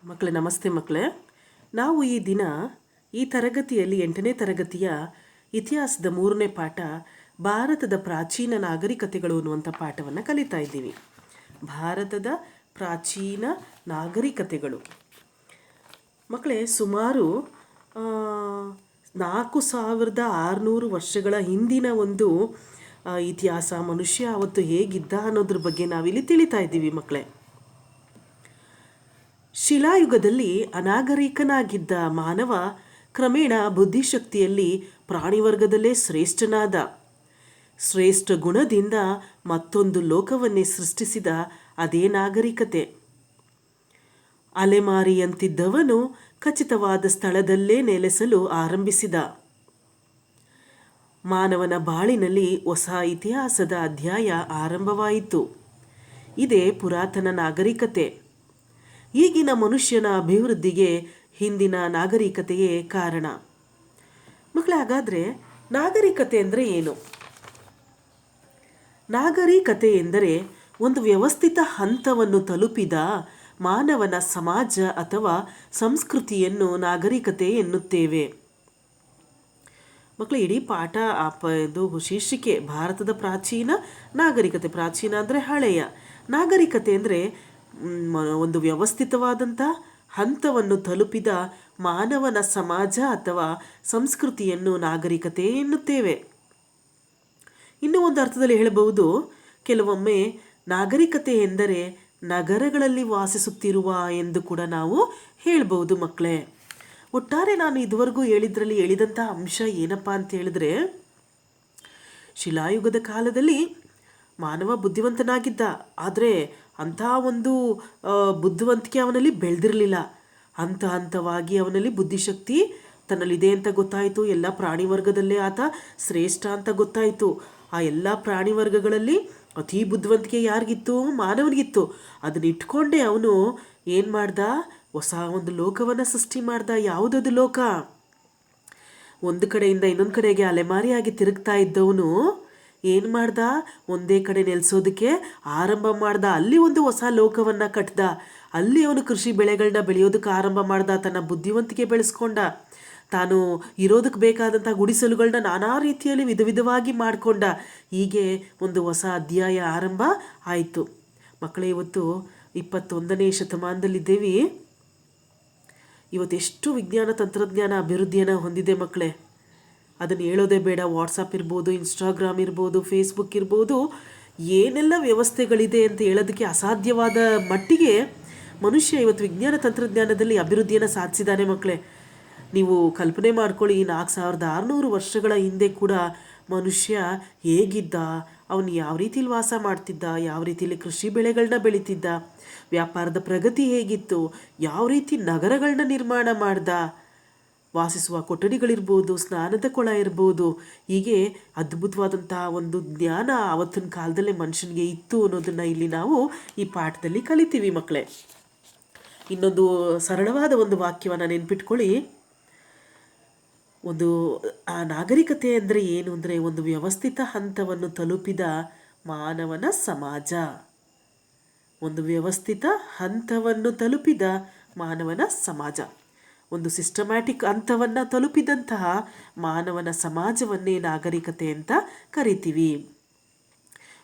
ಮಕ್ಕಳೇ ನಮಸ್ತೆ ಮಕ್ಕಳೇ. ನಾವು ಈ ದಿನ ಈ ತರಗತಿಯಲ್ಲಿ 8ನೇ ತರಗತಿಯ ಇತಿಹಾಸದ 3ನೇ ಪಾಠ ಭಾರತದ ಪ್ರಾಚೀನ ನಾಗರಿಕತೆಗಳು ಅನ್ನುವಂಥ ಪಾಠವನ್ನು ಕಲಿತಾ ಇದ್ದೀವಿ. ಭಾರತದ ಪ್ರಾಚೀನ ನಾಗರಿಕತೆಗಳು ಮಕ್ಕಳೇ ಸುಮಾರು 4600 ವರ್ಷಗಳ ಹಿಂದಿನ ಒಂದು ಇತಿಹಾಸ. ಮನುಷ್ಯ ಅವತ್ತು ಹೇಗಿದ್ದ ಅನ್ನೋದ್ರ ಬಗ್ಗೆ ನಾವಿಲ್ಲಿ ತಿಳಿತಾ ಇದ್ದೀವಿ ಮಕ್ಕಳೇ. ಶಿಲಾಯುಗದಲ್ಲಿ ಅನಾಗರಿಕನಾಗಿದ್ದ ಮಾನವ ಕ್ರಮೇಣ ಬುದ್ಧಿಶಕ್ತಿಯಲ್ಲಿ ಪ್ರಾಣಿವರ್ಗದಲ್ಲೇ ಶ್ರೇಷ್ಠನಾದ. ಶ್ರೇಷ್ಠ ಗುಣದಿಂದ ಮತ್ತೊಂದು ಲೋಕವನ್ನೇ ಸೃಷ್ಟಿಸಿದ ಅದೇ ನಾಗರಿಕತೆ. ಅಲೆಮಾರಿಯಂತಿದ್ದವನು ಖಚಿತವಾದ ಸ್ಥಳದಲ್ಲೇ ನೆಲೆಸಲು ಆರಂಭಿಸಿದ. ಮಾನವನ ಬಾಳಿನಲ್ಲಿ ಹೊಸ ಇತಿಹಾಸದ ಅಧ್ಯಾಯ ಆರಂಭವಾಯಿತು. ಇದೇ ಪುರಾತನ ನಾಗರಿಕತೆ. ಈಗಿನ ಮನುಷ್ಯನ ಅಭಿವೃದ್ಧಿಗೆ ಹಿಂದಿನ ನಾಗರಿಕತೆಯೇ ಕಾರಣ. ಮಕ್ಕಳೇ, ಹಾಗಾದರೆ ನಾಗರಿಕತೆ ಅಂದರೆ ಏನು? ನಾಗರಿಕತೆ ಎಂದರೆ ಒಂದು ವ್ಯವಸ್ಥಿತ ಹಂತವನ್ನು ತಲುಪಿದ ಮಾನವನ ಸಮಾಜ ಅಥವಾ ಸಂಸ್ಕೃತಿಯನ್ನು ನಾಗರಿಕತೆ ಎನ್ನುತ್ತೇವೆ. ಮಕ್ಕಳು, ಇಡೀ ಪಾಠ ಇದು ಶೀರ್ಷಿಕೆ ಭಾರತದ ಪ್ರಾಚೀನ ನಾಗರಿಕತೆ. ಪ್ರಾಚೀನ ಅಂದರೆ ಹಳೆಯ, ನಾಗರಿಕತೆ ಅಂದರೆ ಒಂದು ವ್ಯವಸ್ಥಿತವಾದಂಥ ಹಂತವನ್ನು ತಲುಪಿದ ಮಾನವನ ಸಮಾಜ ಅಥವಾ ಸಂಸ್ಕೃತಿಯನ್ನು ನಾಗರಿಕತೆ ಎನ್ನುತ್ತೇವೆ. ಇನ್ನೂ ಒಂದು ಅರ್ಥದಲ್ಲಿ ಹೇಳಬಹುದು, ಕೆಲವೊಮ್ಮೆ ನಾಗರಿಕತೆ ಎಂದರೆ ನಗರಗಳಲ್ಲಿ ವಾಸಿಸುತ್ತಿರುವ ಎಂದು ಕೂಡ ನಾವು ಹೇಳ್ಬೋದು ಮಕ್ಕಳೇ. ಒಟ್ಟಾರೆ ನಾನು ಇದುವರೆಗೂ ಹೇಳಿದಂಥ ಅಂಶ ಏನಪ್ಪ ಅಂತ ಹೇಳಿದ್ರೆ, ಶಿಲಾಯುಗದ ಕಾಲದಲ್ಲಿ ಮಾನವ ಬುದ್ಧಿವಂತನಾಗಿದ್ದ, ಆದರೆ ಅಂಥ ಒಂದು ಬುದ್ಧಿವಂತಿಕೆ ಅವನಲ್ಲಿ ಬೆಳೆದಿರಲಿಲ್ಲ. ಹಂತ ಹಂತವಾಗಿ ಅವನಲ್ಲಿ ಬುದ್ಧಿಶಕ್ತಿ ತನ್ನಲ್ಲಿದೆ ಅಂತ ಗೊತ್ತಾಯಿತು. ಎಲ್ಲ ಪ್ರಾಣಿ ವರ್ಗದಲ್ಲೇ ಆತ ಶ್ರೇಷ್ಠ ಅಂತ ಗೊತ್ತಾಯಿತು. ಆ ಎಲ್ಲ ಪ್ರಾಣಿ ವರ್ಗಗಳಲ್ಲಿ ಅತಿ ಬುದ್ಧಿವಂತಿಕೆ ಯಾರಿಗಿತ್ತು? ಮಾನವನಿಗಿತ್ತು. ಅದನ್ನ ಇಟ್ಕೊಂಡೇ ಅವನು ಏನು ಮಾಡ್ದ? ಹೊಸ ಒಂದು ಲೋಕವನ್ನು ಸೃಷ್ಟಿ ಮಾಡ್ದ. ಯಾವುದದು ಲೋಕ? ಒಂದು ಕಡೆಯಿಂದ ಇನ್ನೊಂದು ಕಡೆಗೆ ಅಲೆಮಾರಿಯಾಗಿ ತಿರುಗ್ತಾ ಇದ್ದವನು ಏನು ಮಾಡ್ದ? ಒಂದೇ ಕಡೆ ನೆಲೆಸೋದಕ್ಕೆ ಆರಂಭ ಮಾಡ್ದ. ಅಲ್ಲಿ ಒಂದು ಹೊಸ ಲೋಕವನ್ನು ಕಟ್ದ. ಅಲ್ಲಿ ಅವನು ಕೃಷಿ ಬೆಳೆಗಳನ್ನ ಬೆಳೆಯೋದಕ್ಕೆ ಆರಂಭ ಮಾಡ್ದ. ತನ್ನ ಬುದ್ಧಿವಂತಿಕೆ ಬೆಳೆಸ್ಕೊಂಡ. ತಾನು ಇರೋದಕ್ಕೆ ಬೇಕಾದಂಥ ಗುಡಿಸಲುಗಳನ್ನ ನಾನಾ ರೀತಿಯಲ್ಲಿ ವಿಧವಾಗಿ ಮಾಡಿಕೊಂಡ. ಹೀಗೆ ಒಂದು ಹೊಸ ಅಧ್ಯಾಯ ಆರಂಭ ಆಯಿತು. ಮಕ್ಕಳೇ, ಇವತ್ತು 21ನೇ ಶತಮಾನದಲ್ಲಿದ್ದೇವೆ. ಇವತ್ತೆಷ್ಟು ವಿಜ್ಞಾನ ತಂತ್ರಜ್ಞಾನ ಅಭಿವೃದ್ಧಿಯನ್ನು ಹೊಂದಿದೆ ಮಕ್ಕಳೇ. ಅದನ್ನು ಹೇಳೋದೇ ಬೇಡ. ವಾಟ್ಸಪ್ ಇರ್ಬೋದು, ಇನ್ಸ್ಟಾಗ್ರಾಮ್ ಇರ್ಬೋದು, ಫೇಸ್ಬುಕ್ ಇರ್ಬೋದು, ಏನೆಲ್ಲ ವ್ಯವಸ್ಥೆಗಳಿದೆ ಅಂತ ಹೇಳೋದಕ್ಕೆ ಅಸಾಧ್ಯವಾದ ಮಟ್ಟಿಗೆ ಮನುಷ್ಯ ಇವತ್ತು ವಿಜ್ಞಾನ ತಂತ್ರಜ್ಞಾನದಲ್ಲಿ ಅಭಿವೃದ್ಧಿಯನ್ನು ಸಾಧಿಸಿದ್ದಾನೆ ಮಕ್ಕಳೇ. ನೀವು ಕಲ್ಪನೆ ಮಾಡ್ಕೊಳ್ಳಿ, 4600 ವರ್ಷಗಳ ಹಿಂದೆ ಕೂಡ ಮನುಷ್ಯ ಹೇಗಿದ್ದ, ಅವನು ಯಾವ ರೀತಿಯಲ್ಲಿ ವಾಸ ಮಾಡ್ತಿದ್ದ, ಯಾವ ರೀತಿಯಲ್ಲಿ ಕೃಷಿ ಬೆಳೆಗಳನ್ನ ಬೆಳೀತಿದ್ದ, ವ್ಯಾಪಾರದ ಪ್ರಗತಿ ಹೇಗಿತ್ತು, ಯಾವ ರೀತಿ ನಗರಗಳನ್ನ ನಿರ್ಮಾಣ ಮಾಡ್ದ, ವಾಸಿಸುವ ಕೊಠಡಿಗಳಿರ್ಬೋದು, ಸ್ನಾನದ ಕೊಳ ಇರ್ಬೋದು, ಹೀಗೆ ಅದ್ಭುತವಾದಂಥ ಒಂದು ಜ್ಞಾನ ಆವತ್ತಿನ ಕಾಲದಲ್ಲೇ ಮನುಷ್ಯನಿಗೆ ಇತ್ತು ಅನ್ನೋದನ್ನು ಇಲ್ಲಿ ನಾವು ಈ ಪಾಠದಲ್ಲಿ ಕಲಿತೀವಿ ಮಕ್ಕಳೇ. ಇನ್ನೊಂದು ಸರಳವಾದ ಒಂದು ವಾಕ್ಯವನ್ನು ನೆನ್ಪಿಟ್ಕೊಳ್ಳಿ. ಒಂದು ಆ ನಾಗರಿಕತೆ ಅಂದರೆ ಏನು ಅಂದರೆ ಒಂದು ವ್ಯವಸ್ಥಿತ ಹಂತವನ್ನು ತಲುಪಿದ ಮಾನವನ ಸಮಾಜ. ಒಂದು ವ್ಯವಸ್ಥಿತ ಹಂತವನ್ನು ತಲುಪಿದ ಮಾನವನ ಸಮಾಜ, ಒಂದು ಸಿಸ್ಟಮ್ಯಾಟಿಕ್ ಹಂತವನ್ನು ತಲುಪಿದಂತಹ ಮಾನವನ ಸಮಾಜವನ್ನೇ ನಾಗರಿಕತೆ ಅಂತ ಕರಿತೀವಿ.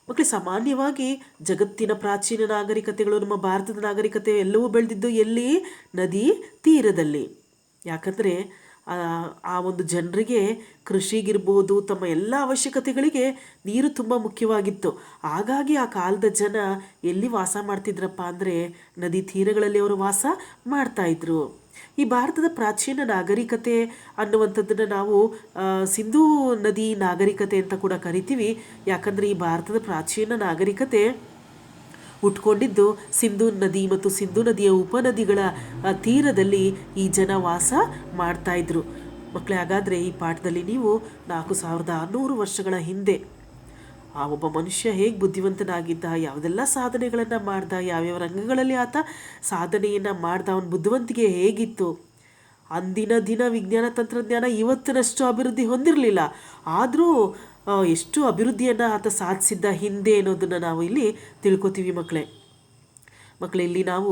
ಮಕ್ಕಳು, ಸಾಮಾನ್ಯವಾಗಿ ಜಗತ್ತಿನ ಪ್ರಾಚೀನ ನಾಗರಿಕತೆಗಳು, ನಮ್ಮ ಭಾರತದ ನಾಗರಿಕತೆ ಎಲ್ಲವೂ ಬೆಳೆದಿದ್ದು ಎಲ್ಲಿ? ನದಿ ತೀರದಲ್ಲಿ. ಯಾಕಂದರೆ ಆ ಒಂದು ಜನರಿಗೆ ಕೃಷಿಗಿರ್ಬೋದು, ತಮ್ಮ ಎಲ್ಲ ಅವಶ್ಯಕತೆಗಳಿಗೆ ನೀರು ತುಂಬ ಮುಖ್ಯವಾಗಿತ್ತು. ಹಾಗಾಗಿ ಆ ಕಾಲದ ಜನ ಎಲ್ಲಿ ವಾಸ ಮಾಡ್ತಿದ್ರಪ್ಪ ಅಂದರೆ ನದಿ ತೀರಗಳಲ್ಲಿ ಅವರು ವಾಸ ಮಾಡ್ತಾಯಿದ್ರು. ಈ ಭಾರತದ ಪ್ರಾಚೀನ ನಾಗರಿಕತೆ ಅನ್ನುವಂಥದ್ದನ್ನು ನಾವು ಸಿಂಧೂ ನದಿ ನಾಗರಿಕತೆ ಅಂತ ಕೂಡ ಕರಿತೀವಿ. ಯಾಕಂದರೆ ಈ ಭಾರತದ ಪ್ರಾಚೀನ ನಾಗರಿಕತೆ ಹುಟ್ಕೊಂಡಿದ್ದು ಸಿಂಧೂ ನದಿ ಮತ್ತು ಸಿಂಧೂ ನದಿಯ ಉಪನದಿಗಳ ತೀರದಲ್ಲಿ ಈ ಜನ ವಾಸ ಮಾಡ್ತಾಯಿದ್ರು. ಮಕ್ಕಳೇ, ಹಾಗಾದರೆ ಈ ಪಾಠದಲ್ಲಿ ನೀವು 4600 ವರ್ಷಗಳ ಹಿಂದೆ ಆ ಒಬ್ಬ ಮನುಷ್ಯ ಹೇಗೆ ಬುದ್ಧಿವಂತನಾಗಿದ್ದ, ಯಾವುದೆಲ್ಲ ಸಾಧನೆಗಳನ್ನು ಮಾಡ್ದ, ಯಾವ್ಯಾವ ರಂಗಗಳಲ್ಲಿ ಆತ ಸಾಧನೆಯನ್ನು ಮಾಡ್ದ, ಅವನ ಬುದ್ಧಿವಂತಿಕೆ ಹೇಗಿತ್ತು. ಅಂದಿನ ದಿನ ವಿಜ್ಞಾನ ತಂತ್ರಜ್ಞಾನ ಇವತ್ತಿನಷ್ಟು ಅಭಿವೃದ್ಧಿ ಹೊಂದಿರಲಿಲ್ಲ, ಆದರೂ ಎಷ್ಟು ಅಭಿವೃದ್ಧಿಯನ್ನು ಆತ ಸಾಧಿಸಿದ್ದ ಹಿಂದೆ ಅನ್ನೋದನ್ನು ನಾವು ಇಲ್ಲಿ ತಿಳ್ಕೊತೀವಿ ಮಕ್ಕಳೇ. ಮಕ್ಕಳು ಇಲ್ಲಿ ನಾವು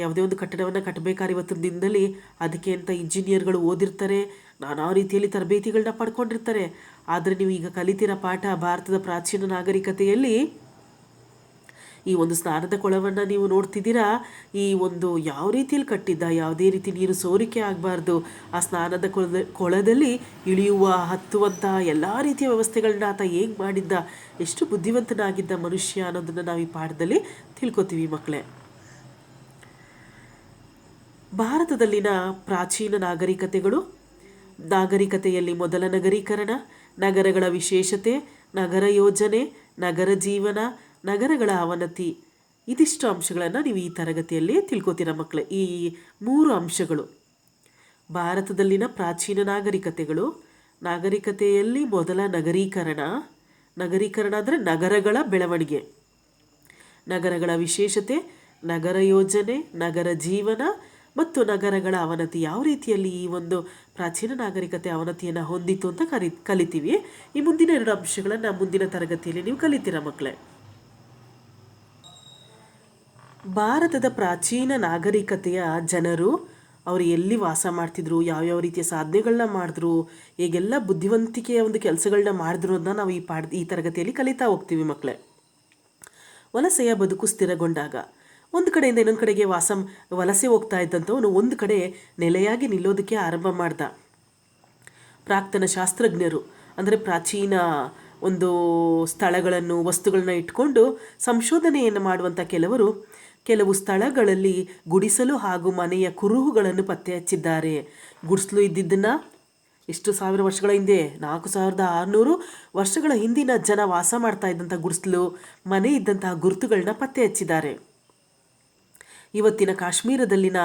ಯಾವುದೇ ಒಂದು ಕಟ್ಟಡವನ್ನು ಕಟ್ಟಬೇಕಾದ್ರೆ ಇವತ್ತಿನ ದಿನದಲ್ಲಿ ಅದಕ್ಕೆ ಅಂತ ಇಂಜಿನಿಯರ್ಗಳು ಓದಿರ್ತಾರೆ, ನಾನಾ ರೀತಿಯಲ್ಲಿ ತರಬೇತಿಗಳನ್ನ ಪಡ್ಕೊಂಡಿರ್ತಾರೆ. ಆದರೆ ನೀವು ಈಗ ಕಲಿತಿರೋ ಪಾಠ ಭಾರತದ ಪ್ರಾಚೀನ ನಾಗರಿಕತೆಯಲ್ಲಿ ಈ ಒಂದು ಸ್ನಾನದ ಕೊಳವನ್ನು ನೀವು ನೋಡ್ತಿದ್ದೀರಾ. ಈ ಒಂದು ಯಾವ ರೀತಿಯಲ್ಲಿ ಕಟ್ಟಿದ್ದ, ಯಾವುದೇ ರೀತಿ ನೀರು ಸೋರಿಕೆ ಆಗಬಾರ್ದು, ಆ ಸ್ನಾನದ ಕೊಳದಲ್ಲಿ ಇಳಿಯುವ ಹತ್ತುವಂಥ ಎಲ್ಲ ರೀತಿಯ ವ್ಯವಸ್ಥೆಗಳನ್ನ ಆತ ಹೇಗೆ ಮಾಡಿದ್ದ, ಎಷ್ಟು ಬುದ್ಧಿವಂತನಾಗಿದ್ದ ಮನುಷ್ಯ ಅನ್ನೋದನ್ನು ನಾವು ಈ ಪಾಠದಲ್ಲಿ ತಿಳ್ಕೊತೀವಿ ಮಕ್ಕಳೇ. ಭಾರತದಲ್ಲಿನ ಪ್ರಾಚೀನ ನಾಗರಿಕತೆಯಲ್ಲಿ ಮೊದಲ ನಗರೀಕರಣ, ನಗರಗಳ ವಿಶೇಷತೆ, ನಗರ ಯೋಜನೆ, ನಗರ ಜೀವನ, ನಗರಗಳ ಅವನತಿ, ಇದಿಷ್ಟು ಅಂಶಗಳನ್ನು ನೀವು ಈ ತರಗತಿಯಲ್ಲಿ ತಿಳ್ಕೊತೀರ ಮಕ್ಕಳೇ. ಈ 3 ಅಂಶಗಳು ಭಾರತದಲ್ಲಿನ ಪ್ರಾಚೀನ ನಾಗರಿಕತೆಯಲ್ಲಿ ಮೊದಲ ನಗರೀಕರಣ ಅಂದರೆ ನಗರಗಳ ಬೆಳವಣಿಗೆ, ನಗರಗಳ ವಿಶೇಷತೆ, ನಗರ ಯೋಜನೆ, ನಗರ ಜೀವನ ಮತ್ತು ನಗರಗಳ ಅವನತಿ. ಯಾವ ರೀತಿಯಲ್ಲಿ ಈ ಒಂದು ಪ್ರಾಚೀನ ನಾಗರಿಕತೆ ಅವನತಿಯನ್ನು ಹೊಂದಿತ್ತು ಅಂತ ಕಲಿತೀವಿ. ಈ ಮುಂದಿನ 2 ಅಂಶಗಳನ್ನು ಮುಂದಿನ ತರಗತಿಯಲ್ಲಿ ನೀವು ಕಲಿತೀರ ಮಕ್ಕಳೇ. ಭಾರತದ ಪ್ರಾಚೀನ ನಾಗರಿಕತೆಯ ಜನರು ಅವರು ಎಲ್ಲಿ ವಾಸ ಮಾಡ್ತಿದ್ರು, ಯಾವ್ಯಾವ ರೀತಿಯ ಸಾಧನೆಗಳನ್ನ ಮಾಡಿದ್ರು, ಹೇಗೆಲ್ಲ ಬುದ್ಧಿವಂತಿಕೆಯ ಒಂದು ಕೆಲಸಗಳನ್ನ ಮಾಡಿದ್ರು ಅಂತ ನಾವು ಈ ತರಗತಿಯಲ್ಲಿ ಕಲಿತಾ ಹೋಗ್ತೀವಿ ಮಕ್ಕಳೇ. ವಲಸೆಯ ಬದುಕು ಸ್ಥಿರಗೊಂಡಾಗ ಒಂದು ಕಡೆಯಿಂದ ಇನ್ನೊಂದು ಕಡೆಗೆ ವಲಸೆ ಹೋಗ್ತಾ ಇದ್ದಂಥವನು ಒಂದು ಕಡೆ ನೆಲೆಯಾಗಿ ನಿಲ್ಲೋದಕ್ಕೆ ಆರಂಭ ಮಾಡ್ದ. ಪ್ರಾಕ್ತನ ಶಾಸ್ತ್ರಜ್ಞರು ಅಂದರೆ ಪ್ರಾಚೀನ ಒಂದು ಸ್ಥಳಗಳನ್ನು ವಸ್ತುಗಳನ್ನ ಇಟ್ಕೊಂಡು ಸಂಶೋಧನೆಯನ್ನು ಮಾಡುವಂಥ ಕೆಲವು ಸ್ಥಳಗಳಲ್ಲಿ ಗುಡಿಸಲು ಹಾಗೂ ಮನೆಯ ಕುರುಹುಗಳನ್ನು ಪತ್ತೆ ಹಚ್ಚಿದ್ದಾರೆ. ಗುಡಿಸಲು ಇದ್ದಿದ್ದನ್ನು ಎಷ್ಟು 1000 ವರ್ಷಗಳ ಹಿಂದೆ, 4600 ವರ್ಷಗಳ ಹಿಂದಿನ ಜನ ವಾಸ ಮಾಡ್ತಾ ಇದ್ದಂಥ ಗುಡಿಸಲು ಮನೆ ಇದ್ದಂತಹ ಗುರುತುಗಳನ್ನ ಪತ್ತೆ ಹಚ್ಚಿದ್ದಾರೆ. ಇವತ್ತಿನ ಕಾಶ್ಮೀರದಲ್ಲಿನ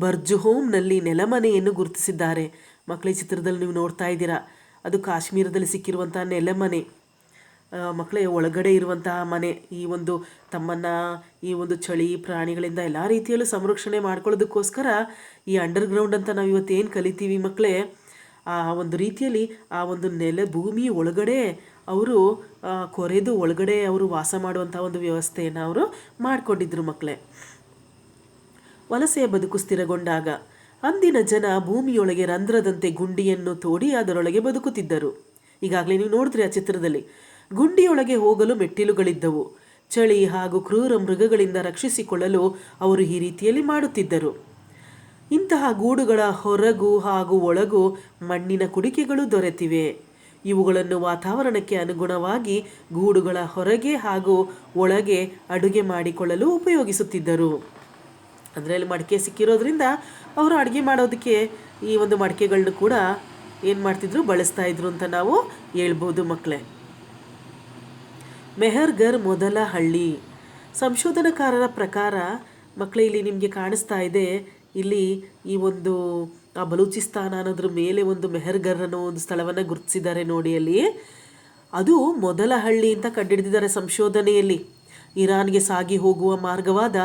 ಬರ್ಜುಹೋಮ್ನಲ್ಲಿ ನೆಲಮನೆಯನ್ನು ಗುರುತಿಸಿದ್ದಾರೆ. ಮಕ್ಕಳ ಚಿತ್ರದಲ್ಲಿ ನೀವು ನೋಡ್ತಾ ಇದ್ದೀರಾ, ಅದು ಕಾಶ್ಮೀರದಲ್ಲಿ ಸಿಕ್ಕಿರುವಂಥ ನೆಲಮನೆ. ಮಕ್ಕಳೇ, ಒಳಗಡೆ ಇರುವಂತಹ ಮನೆ ತಮ್ಮನ್ನು ಈ ಒಂದು ಚಳಿ ಪ್ರಾಣಿಗಳಿಂದ ಎಲ್ಲ ರೀತಿಯಲ್ಲೂ ಸಂರಕ್ಷಣೆ ಮಾಡ್ಕೊಳ್ಳೋದಕ್ಕೋಸ್ಕರ ಈ ಅಂಡರ್ಗ್ರೌಂಡ್ ಅಂತ ನಾವು ಇವತ್ತೇನು ಕಲಿತೀವಿ ಮಕ್ಕಳೇ, ಆ ಒಂದು ರೀತಿಯಲ್ಲಿ ಆ ಒಂದು ಭೂಮಿ ಒಳಗಡೆ ಅವರು ಕೊರೆದು ಒಳಗಡೆ ಅವರು ವಾಸ ಮಾಡುವಂಥ ಒಂದು ವ್ಯವಸ್ಥೆಯನ್ನು ಅವರು ಮಾಡಿಕೊಂಡಿದ್ರು ಮಕ್ಕಳೇ. ವಲಸೆಯ ಬದುಕು ಸ್ಥಿರಗೊಂಡಾಗ ಅಂದಿನ ಜನ ಭೂಮಿಯೊಳಗೆ ರಂಧ್ರದಂತೆ ಗುಂಡಿಯನ್ನು ತೋಡಿ ಅದರೊಳಗೆ ಬದುಕುತ್ತಿದ್ದರು. ಈಗಾಗಲೇ ನೀವು ನೋಡಿದ್ರಿ ಆ ಚಿತ್ರದಲ್ಲಿ. ಗುಂಡಿಯೊಳಗೆ ಹೋಗಲು ಮೆಟ್ಟಿಲುಗಳಿದ್ದವು. ಚಳಿ ಹಾಗೂ ಕ್ರೂರ ಮೃಗಗಳಿಂದ ರಕ್ಷಿಸಿಕೊಳ್ಳಲು ಅವರು ಈ ರೀತಿಯಲ್ಲಿ ಮಾಡುತ್ತಿದ್ದರು. ಇಂತಹ ಗೂಡುಗಳ ಹೊರಗೂ ಹಾಗೂ ಒಳಗೂ ಮಣ್ಣಿನ ಕುಡಿಕೆಗಳು ದೊರೆತಿವೆ. ಇವುಗಳನ್ನು ವಾತಾವರಣಕ್ಕೆ ಅನುಗುಣವಾಗಿ ಗೂಡುಗಳ ಹೊರಗೆ ಹಾಗೂ ಒಳಗೆ ಅಡುಗೆ ಮಾಡಿಕೊಳ್ಳಲು ಉಪಯೋಗಿಸುತ್ತಿದ್ದರು. ಅಂದರೆ ಅಲ್ಲಿ ಮಡಿಕೆ ಸಿಕ್ಕಿರೋದ್ರಿಂದ ಅವರು ಅಡುಗೆ ಮಾಡೋದಕ್ಕೆ ಈ ಒಂದು ಮಡಿಕೆಗಳನ್ನ ಕೂಡ ಏನು ಮಾಡ್ತಿದ್ರು, ಬಳಸ್ತಾ ಇದ್ರು ಅಂತ ನಾವು ಹೇಳ್ಬೋದು ಮಕ್ಕಳೇ. ಮೆಹರ್ಗರ್ ಮೊದಲ ಹಳ್ಳಿ. ಸಂಶೋಧನಾಕಾರರ ಪ್ರಕಾರ ಮಕ್ಕಳೇ, ಇಲ್ಲಿ ನಿಮಗೆ ಕಾಣಿಸ್ತಾ ಇದೆ, ಇಲ್ಲಿ ಈ ಒಂದು ಬಲೂಚಿಸ್ತಾನ ಅನ್ನೋದ್ರ ಮೇಲೆ ಒಂದು ಮೆಹರ್ಗರ್ ಅನ್ನೋ ಒಂದು ಸ್ಥಳವನ್ನು ಗುರುತಿಸಿದ್ದಾರೆ ನೋಡಿ. ಅಲ್ಲಿ ಅದು ಮೊದಲ ಹಳ್ಳಿ ಅಂತ ಕಂಡುಹಿಡಿದಿದ್ದಾರೆ ಸಂಶೋಧನೆಯಲ್ಲಿ. ಇರಾನ್ಗೆ ಸಾಗಿ ಹೋಗುವ ಮಾರ್ಗವಾದ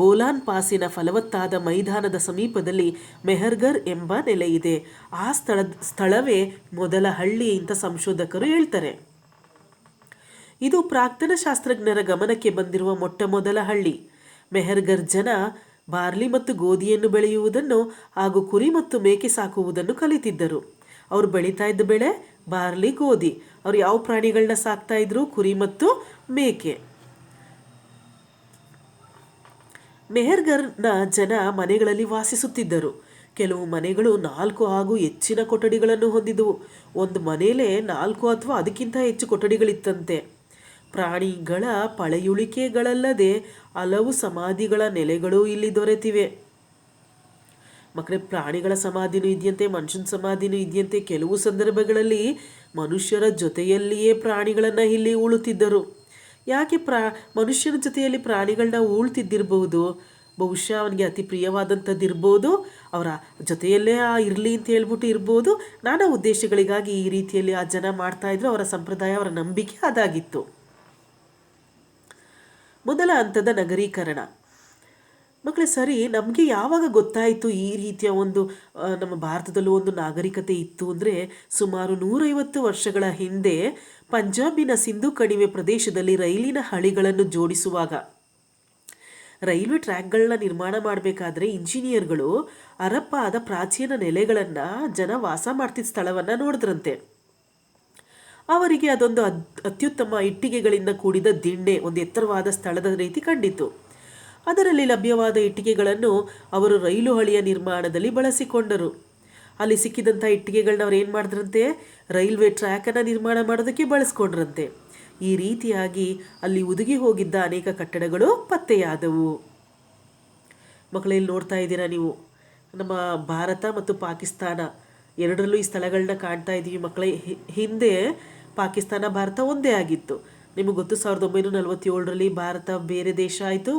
ಬೋಲಾನ್ ಪಾಸಿನ ಫಲವತ್ತಾದ ಮೈದಾನದ ಸಮೀಪದಲ್ಲಿ ಮೆಹರ್ಗರ್ ಎಂಬ ನೆಲೆ ಇದೆ. ಆ ಸ್ಥಳವೇ ಮೊದಲ ಹಳ್ಳಿ ಅಂತ ಸಂಶೋಧಕರು ಹೇಳ್ತಾರೆ. ಇದು ಪ್ರಾಕ್ತನ ಶಾಸ್ತ್ರಜ್ಞರ ಗಮನಕ್ಕೆ ಬಂದಿರುವ ಮೊಟ್ಟ ಮೊದಲ ಹಳ್ಳಿ. ಮೆಹರ್ಗರ್ ಜನ ಬಾರ್ಲಿ ಮತ್ತು ಗೋಧಿಯನ್ನು ಬೆಳೆಯುವುದನ್ನು ಹಾಗೂ ಕುರಿ ಮತ್ತು ಮೇಕೆ ಸಾಕುವುದನ್ನು ಕಲಿತಿದ್ದರು. ಅವರು ಬೆಳೀತಾ ಇದ್ದ ಬೆಳೆ ಬಾರ್ಲಿ, ಗೋಧಿ. ಅವರು ಯಾವ ಪ್ರಾಣಿಗಳನ್ನ ಸಾಕ್ತಾ ಇದ್ರು? ಕುರಿ ಮತ್ತು ಮೇಕೆ. ಮೆಹರ್ಗರ್ನ ಜನ ಮನೆಗಳಲ್ಲಿ ವಾಸಿಸುತ್ತಿದ್ದರು. ಕೆಲವು ಮನೆಗಳು 4 ಹಾಗೂ ಹೆಚ್ಚಿನ ಕೊಠಡಿಗಳನ್ನು ಹೊಂದಿದವು. ಒಂದು ಮನೆಯಲ್ಲೇ 4 ಅಥವಾ ಅದಕ್ಕಿಂತ ಹೆಚ್ಚು ಕೊಠಡಿಗಳಿತ್ತಂತೆ. ಪ್ರಾಣಿಗಳ ಪಳೆಯುಳಿಕೆಗಳಲ್ಲದೆ ಹಲವು ಸಮಾಧಿಗಳ ನೆಲೆಗಳು ಇಲ್ಲಿ ದೊರೆತಿವೆ. ಮಕ್ಕಳೇ, ಪ್ರಾಣಿಗಳ ಸಮಾಧಿನೂ ಇದೆಯಂತೆ, ಮನುಷ್ಯನ ಸಮಾಧಿನೂ ಇದೆಯಂತೆ. ಕೆಲವು ಸಂದರ್ಭಗಳಲ್ಲಿ ಮನುಷ್ಯರ ಜೊತೆಯಲ್ಲಿಯೇ ಪ್ರಾಣಿಗಳನ್ನು ಇಲ್ಲಿ ಉಳುತ್ತಿದ್ದರು. ಯಾಕೆ ಮನುಷ್ಯನ ಜೊತೆಯಲ್ಲಿ ಪ್ರಾಣಿಗಳನ್ನ ಉಳ್ತಿದ್ದಿರ್ಬೋದು? ಬಹುಶಃ ಅವನಿಗೆ ಅತಿ ಪ್ರಿಯವಾದಂಥದ್ದು ಇರ್ಬೋದು, ಅವರ ಜೊತೆಯಲ್ಲೇ ಇರಲಿ ಅಂತ ಹೇಳ್ಬಿಟ್ಟು ಇರ್ಬೋದು. ನಾನಾ ಉದ್ದೇಶಗಳಿಗಾಗಿ ಈ ರೀತಿಯಲ್ಲಿ ಆ ಜನ ಮಾಡ್ತಾಯಿದ್ರು. ಅವರ ಸಂಪ್ರದಾಯ, ಅವರ ನಂಬಿಕೆ ಅದಾಗಿತ್ತು. ಮೊದಲ ಹಂತದ ನಗರೀಕರಣ. ಮಕ್ಕಳೇ, ಸರಿ, ನಮಗೆ ಯಾವಾಗ ಗೊತ್ತಾಯಿತು ಈ ರೀತಿಯ ಒಂದು ನಮ್ಮ ಭಾರತದಲ್ಲೂ ಒಂದು ನಾಗರಿಕತೆ ಇತ್ತು ಅಂದರೆ, ಸುಮಾರು 150 ವರ್ಷಗಳ ಹಿಂದೆ ಪಂಜಾಬಿನ ಸಿಂಧು ಕಣಿವೆ ಪ್ರದೇಶದಲ್ಲಿ ರೈಲಿನ ಹಳಿಗಳನ್ನು ಜೋಡಿಸುವಾಗ ರೈಲ್ವೆ ಟ್ರ್ಯಾಕ್ಗಳನ್ನ ನಿರ್ಮಾಣ ಮಾಡಬೇಕಾದ್ರೆ ಇಂಜಿನಿಯರ್ಗಳು ಹರಪ್ಪಾದ ಪ್ರಾಚೀನ ನೆಲೆಗಳನ್ನು ಜನ ವಾಸ ಮಾಡ್ತಿದ್ದ ಸ್ಥಳವನ್ನು ನೋಡಿದ್ರಂತೆ. ಅವರಿಗೆ ಅದೊಂದು ಅತ್ಯುತ್ತಮ ಇಟ್ಟಿಗೆಗಳಿಂದ ಕೂಡಿದ ದಿಣ್ಣೆ, ಒಂದು ಎತ್ತರವಾದ ಸ್ಥಳದ ರೀತಿ ಕಂಡಿತು. ಅದರಲ್ಲಿ ಲಭ್ಯವಾದ ಇಟ್ಟಿಗೆಗಳನ್ನು ಅವರು ರೈಲು ಹಳಿಯ ನಿರ್ಮಾಣದಲ್ಲಿ ಬಳಸಿಕೊಂಡರು. ಅಲ್ಲಿ ಸಿಕ್ಕಿದಂಥ ಇಟ್ಟಿಗೆಗಳನ್ನ ಅವ್ರು ಏನು ಮಾಡಿದ್ರಂತೆ, ರೈಲ್ವೆ ಟ್ರ್ಯಾಕನ್ನು ನಿರ್ಮಾಣ ಮಾಡೋದಕ್ಕೆ ಬಳಸ್ಕೊಂಡ್ರಂತೆ. ಈ ರೀತಿಯಾಗಿ ಅಲ್ಲಿ ಉದುಗಿ ಹೋಗಿದ್ದ ಅನೇಕ ಕಟ್ಟಡಗಳು ಪತ್ತೆಯಾದವು. ಮಕ್ಕಳಲ್ಲಿ ನೋಡ್ತಾ ಇದ್ದೀರಾ ನೀವು, ನಮ್ಮ ಭಾರತ ಮತ್ತು ಪಾಕಿಸ್ತಾನ ಎರಡರಲ್ಲೂ ಈ ಸ್ಥಳಗಳನ್ನ ಕಾಣ್ತಾ ಇದ್ದೀವಿ ಮಕ್ಕಳೇ. ಹಿಂದೆ ಪಾಕಿಸ್ತಾನ ಭಾರತ ಒಂದೇ ಆಗಿತ್ತು. ನಿಮಗೆ ಗೊತ್ತು, 1947ರಲ್ಲಿ ಭಾರತ ಬೇರೆ ದೇಶ ಆಯಿತು,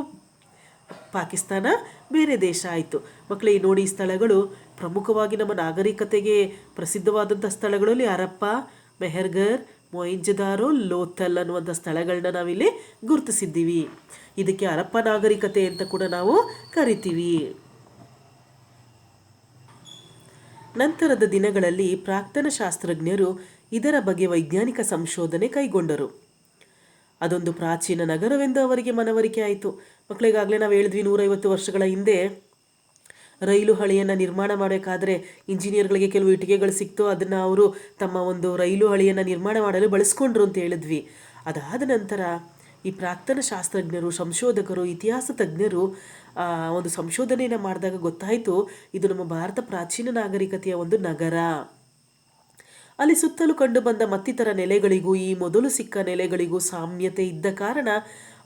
ಪಾಕಿಸ್ತಾನ ಬೇರೆ ದೇಶ ಆಯಿತು. ಮಕ್ಕಳೇ ನೋಡಿ, ಈ ಸ್ಥಳಗಳು ಪ್ರಮುಖವಾಗಿ ನಮ್ಮ ನಾಗರಿಕತೆಗೆ ಪ್ರಸಿದ್ಧವಾದಂಥ ಸ್ಥಳಗಳಲ್ಲಿ ಹರಪ್ಪ, ಮೆಹರ್ಗರ್, ಮೊಹೆಂಜೊದಾರೋ, ಲೋಥಲ್ ಅನ್ನುವಂಥ ಸ್ಥಳಗಳನ್ನ ನಾವಿಲ್ಲಿ ಗುರುತಿಸಿದ್ದೀವಿ. ಇದಕ್ಕೆ ಹರಪ್ಪ ನಾಗರಿಕತೆ ಅಂತ ಕೂಡ ನಾವು ಕರಿತೀವಿ. ನಂತರದ ದಿನಗಳಲ್ಲಿ ಪ್ರಾಕ್ತನ ಶಾಸ್ತ್ರಜ್ಞರು ಇದರ ಬಗ್ಗೆ ವೈಜ್ಞಾನಿಕ ಸಂಶೋಧನೆ ಕೈಗೊಂಡರು. ಅದೊಂದು ಪ್ರಾಚೀನ ನಗರವೆಂದು ಅವರಿಗೆ ಮನವರಿಕೆ ಆಯಿತು. ಮಕ್ಕಳಿಗಾಗಲೇ ನಾವು ಹೇಳಿದ್ವಿ, 150 ವರ್ಷಗಳ ಹಿಂದೆ ರೈಲು ಹಳಿಯನ್ನು ನಿರ್ಮಾಣ ಮಾಡಬೇಕಾದ್ರೆ ಇಂಜಿನಿಯರ್ಗಳಿಗೆ ಕೆಲವು ಇಟ್ಟಿಗೆಗಳು ಸಿಕ್ತು. ಅದನ್ನು ಅವರು ತಮ್ಮ ಒಂದು ರೈಲು ಹಳಿಯನ್ನು ನಿರ್ಮಾಣ ಮಾಡಲು ಬಳಸ್ಕೊಂಡ್ರು ಅಂತ ಹೇಳಿದ್ವಿ. ಅದಾದ ನಂತರ ಈ ಪ್ರಾಕ್ತನ ಶಾಸ್ತ್ರಜ್ಞರು, ಸಂಶೋಧಕರು, ಇತಿಹಾಸ ತಜ್ಞರು ಒಂದು ಸಂಶೋಧನೆಯನ್ನು ಮಾಡಿದಾಗ ಗೊತ್ತಾಯಿತು, ಇದು ನಮ್ಮ ಭಾರತ ಪ್ರಾಚೀನ ನಾಗರಿಕತೆಯ ಒಂದು ನಗರ. ಅಲ್ಲಿ ಸುತ್ತಲೂ ಕಂಡು ಬಂದ ಮತ್ತಿತರ ನೆಲೆಗಳಿಗೂ ಈ ಮೊದಲು ಸಿಕ್ಕ ನೆಲೆಗಳಿಗೂ ಸಾಮ್ಯತೆ ಇದ್ದ ಕಾರಣ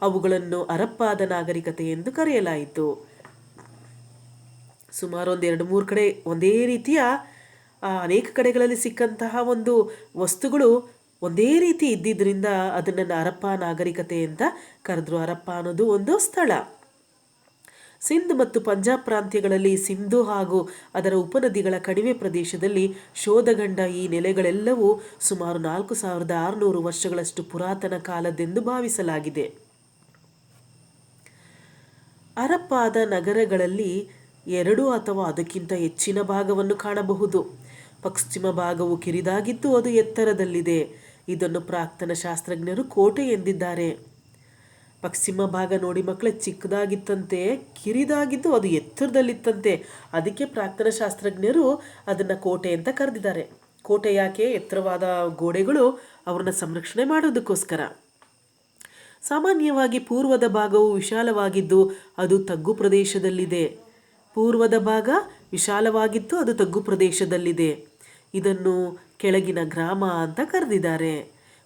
ಅವುಗಳನ್ನು ಹರಪ್ಪಾದ ನಾಗರಿಕತೆ ಎಂದು ಕರೆಯಲಾಯಿತು. ಸುಮಾರು 2-3 ಕಡೆ ಒಂದೇ ರೀತಿಯ ಅನೇಕ ಕಡೆಗಳಲ್ಲಿ ಸಿಕ್ಕಂತಹ ಒಂದು ವಸ್ತುಗಳು ಒಂದೇ ರೀತಿ ಇದ್ದಿದ್ದರಿಂದ ಅದನ್ನು ಹರಪ್ಪ ನಾಗರಿಕತೆ ಅಂತ ಕರೆದ್ರು. ಹರಪ್ಪ ಅನ್ನೋದು ಒಂದು ಸ್ಥಳ. ಸಿಂಧ್ ಮತ್ತು ಪಂಜಾಬ್ ಪ್ರಾಂತ್ಯಗಳಲ್ಲಿ ಸಿಂಧು ಹಾಗೂ ಅದರ ಉಪನದಿಗಳ ಕಣಿವೆ ಪ್ರದೇಶದಲ್ಲಿ ಶೋಧಗೊಂಡ ಈ ನೆಲೆಗಳೆಲ್ಲವೂ ಸುಮಾರು 4600 ವರ್ಷಗಳಷ್ಟು ಪುರಾತನ ಕಾಲದ್ದೆಂದು ಭಾವಿಸಲಾಗಿದೆ. ಹರಪ್ಪಾದ ನಗರಗಳಲ್ಲಿ 2 ಅಥವಾ ಅದಕ್ಕಿಂತ ಹೆಚ್ಚಿನ ಭಾಗವನ್ನು ಕಾಣಬಹುದು. ಪಶ್ಚಿಮ ಭಾಗವು ಕಿರಿದಾಗಿದ್ದು ಅದು ಎತ್ತರದಲ್ಲಿದೆ. ಇದನ್ನು ಪ್ರಾಕ್ತನ ಶಾಸ್ತ್ರಜ್ಞರು ಕೋಟೆ ಎಂದಿದ್ದಾರೆ. ಪಶ್ಚಿಮ ಭಾಗ ನೋಡಿ ಮಕ್ಕಳೇ, ಚಿಕ್ಕದಾಗಿತ್ತಂತೆ, ಕಿರಿದಾಗಿದ್ದು ಅದು ಎತ್ತರದಲ್ಲಿತ್ತಂತೆ. ಅದಕ್ಕೆ ಪ್ರಾಕ್ತನ ಶಾಸ್ತ್ರಜ್ಞರು ಅದನ್ನು ಕೋಟೆ ಅಂತ ಕರೆದಿದ್ದಾರೆ. ಕೋಟೆ ಯಾಕೆ? ಎತ್ತರವಾದ ಗೋಡೆಗಳು ಅವ್ರನ್ನ ಸಂರಕ್ಷಣೆ ಮಾಡೋದಕ್ಕೋಸ್ಕರ. ಸಾಮಾನ್ಯವಾಗಿ ಪೂರ್ವದ ಭಾಗವು ವಿಶಾಲವಾಗಿದ್ದು ಅದು ತಗ್ಗು ಪ್ರದೇಶದಲ್ಲಿದೆ. ಪೂರ್ವದ ಭಾಗ ವಿಶಾಲವಾಗಿದ್ದು ಅದು ತಗ್ಗು ಪ್ರದೇಶದಲ್ಲಿದೆ. ಇದನ್ನು ಕೆಳಗಿನ ಗ್ರಾಮ ಅಂತ ಕರೆದಿದ್ದಾರೆ.